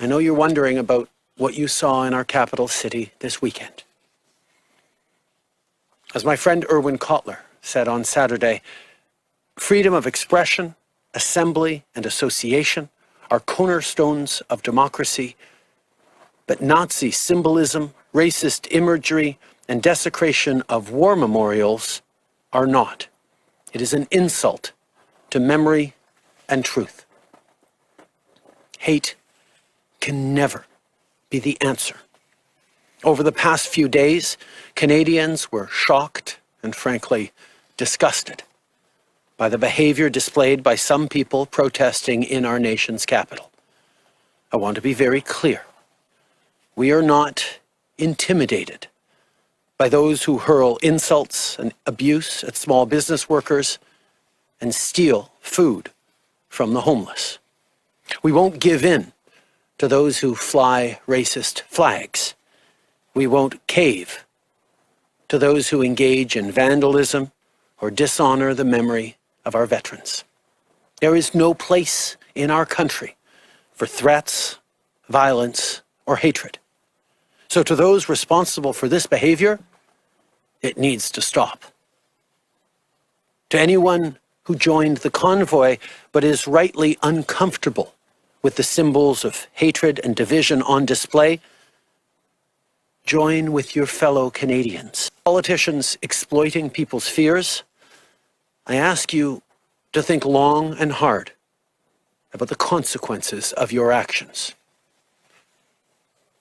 know you're wondering about what you saw in our capital city this weekend. As my friend Erwin Kotler said on Saturday, freedom of expression, assembly, and association are cornerstones of democracy, but Nazi symbolism, racist imagery, and desecration of war memorials are not. It is an insult to memory and truth. Hate can never be the answer. Over the past few days, Canadians were shocked and frankly disgusted by the behavior displayed by some people protesting in our nation's capital. I want to be very clear. We are not intimidated by those who hurl insults and abuse at small business workers and steal food from the homeless. We won't give in to those who fly racist flags. We won't cave to those who engage in vandalism or dishonor the memory of our veterans. There is no place in our country for threats, violence, or hatred. So to those responsible for this behavior, it needs to stop. To anyone who joined the convoy but is rightly uncomfortable with the symbols of hatred and division on display, join with your fellow Canadians. Politicians exploiting people's fears, I ask you to think long and hard about the consequences of your actions.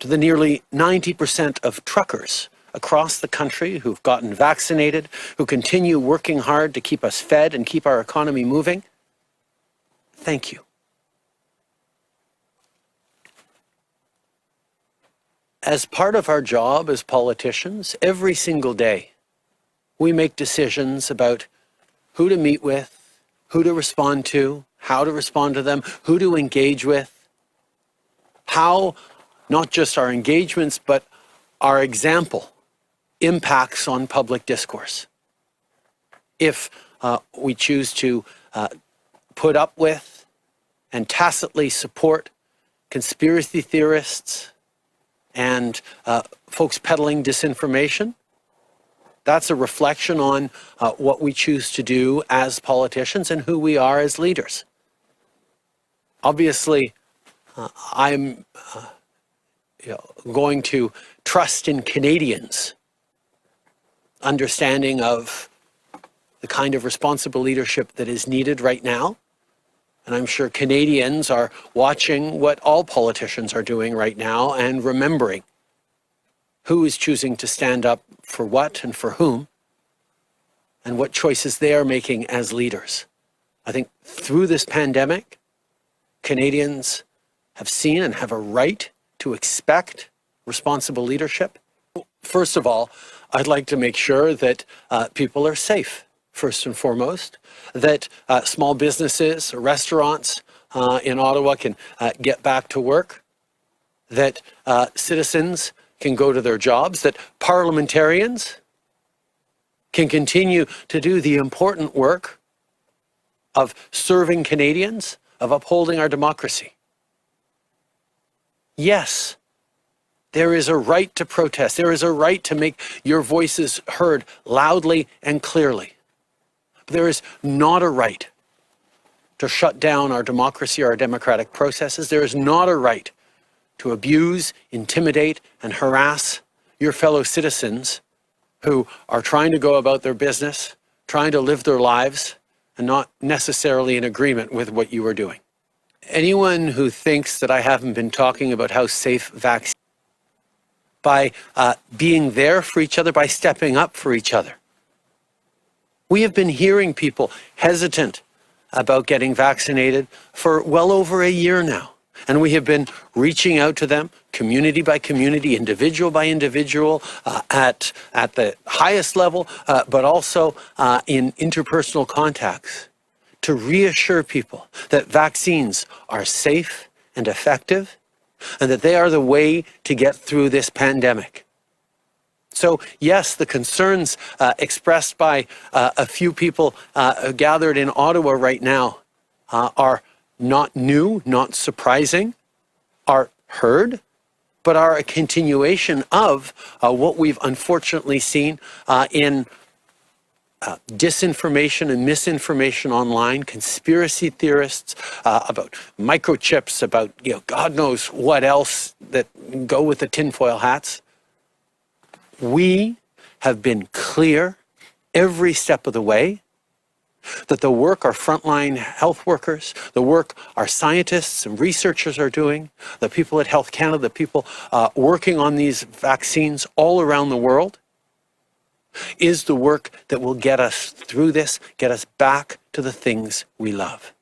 To the nearly 90% of truckers across the country who've gotten vaccinated, who continue working hard to keep us fed and keep our economy moving, thank you. As part of our job as politicians, every single day, we make decisions about who to meet with, who to respond to, how to respond to them, who to engage with, how not just our engagements, but our example impacts on public discourse. If we choose to put up with and tacitly support conspiracy theorists and folks peddling disinformation, that's a reflection on what we choose to do as politicians and who we are as leaders. Obviously, I'm going to trust in Canadians' understanding of the kind of responsible leadership that is needed right now. And I'm sure Canadians are watching what all politicians are doing right now and remembering who is choosing to stand up for what and for whom, and what choices they are making as leaders. I think through this pandemic, Canadians have seen and have a right to expect responsible leadership. First of all, I'd like to make sure that people are safe, first and foremost, that small businesses, restaurants in Ottawa can get back to work, that citizens can go to their jobs, that parliamentarians can continue to do the important work of serving Canadians, of upholding our democracy. Yes, there is a right to protest. There is a right to make your voices heard loudly and clearly. But there is not a right to shut down our democracy or our democratic processes. There is not a right to abuse, intimidate, and harass your fellow citizens who are trying to go about their business, trying to live their lives, and not necessarily in agreement with what you are doing. Anyone who thinks that I haven't been talking about how safe vaccines, by being there for each other, by stepping up for each other. We have been hearing people hesitant about getting vaccinated for well over a year now. And we have been reaching out to them, community by community, individual by individual, at the highest level, but also in interpersonal contacts, to reassure people that vaccines are safe and effective, and that they are the way to get through this pandemic. So yes, the concerns expressed by a few people gathered in Ottawa right now are not new, not surprising, are heard, but are a continuation of what we've unfortunately seen in disinformation and misinformation online, conspiracy theorists about microchips, about God knows what else that go with the tinfoil hats. We have been clear every step of the way that the work our frontline health workers, the work our scientists and researchers are doing, the people at Health Canada, the people working on these vaccines all around the world, is the work that will get us through this, get us back to the things we love.